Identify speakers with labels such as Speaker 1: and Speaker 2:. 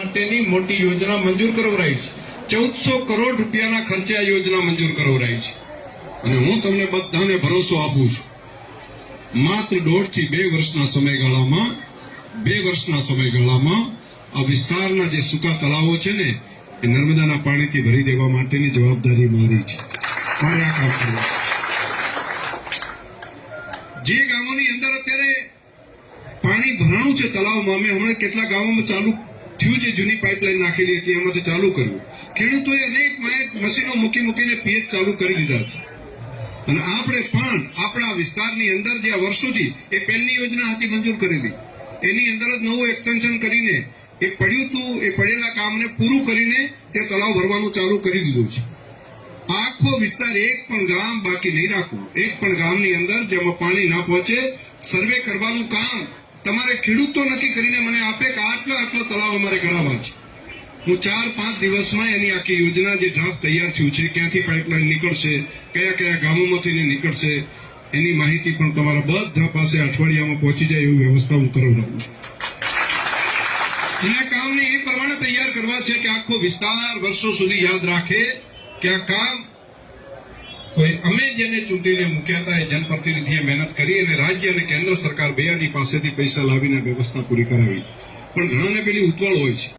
Speaker 1: માટેની મોટી યોજના મંજૂર કરાવરાઈ છે। 1400 કરોડ રૂપિયાના ખર્ચે આ યોજના મંજૂર કરાવરાઈ છે અને હું તમને બધાને ભરોસો આપું છું, માત્ર 1.5 થી 2 વર્ષના સમયગાળામાં આ વિસ્તારના જે સૂકા તળાવો છે ને એ નર્મદાના પાણીથી ભરી દેવા માટેની જવાબદારી મારી છે। મારે આ કામ કરવું। જે ગામોની અંદર અત્યારે પાણી ભરાણું છે તળાવમાં, અમે હમણાં કેટલા ગામોમાં ચાલુ થયું છે, જૂની પાઇપલાઇન નાખેલી હતી એમાંથી ચાલુ કર્યું। ખેડૂતોએ અનેક મશીનો મૂકીને પીએચ ચાલુ કરી દીધા છે અને આપણે પણ આપણા વિસ્તારની અંદર જે વર્ષોથી એ પહેલી યોજના હતી મંજૂર કરેલી, એની અંદર જ નવું એક્સટેન્શન કરીને એ પડ્યું હતું, એ પડેલા કામને પૂરું કરીને તે તળાવ ભરવાનું ચાલુ કરી દીધું છે। આખો વિસ્તાર એક પણ ગામ બાકી નહીં રાખવું। એક પણ ગામની અંદર જેમાં પાણી ના પહોંચે સર્વે કરવાનું કામ તમારે ખેડૂતો નક્કી કરીને મને આપે કે આટલા તળાવ અમારે કરાવવા છે। હું 4-5 દિવસમાં એની આખી યોજના જે ડ્રાફ્ટ તૈયાર થયું છે, ક્યાંથી પાઇપલાઇન નીકળશે, કયા ગામોમાંથી નીકળશે, એની માહિતી પણ તમારા બધા પાસે અઠવાડિયામાં પહોંચી જાય એવી વ્યવસ્થા હું કરાવડાવું છું। અને આ કામને એ પ્રમાણે તૈયાર કરવા છે કે આખો વિસ્તાર વર્ષો સુધી યાદ રાખે કે આ કામ અમે જેને ચૂંટીને મૂક્યા હતા એ જનપ્રતિનિધિએ મહેનત કરી અને રાજ્ય અને કેન્દ્ર સરકાર બેની પાસેથી પૈસા લાવીને વ્યવસ્થા પૂરી કરાવી। પણ ઘણાને પેલી ઉતવાળ હોય છે,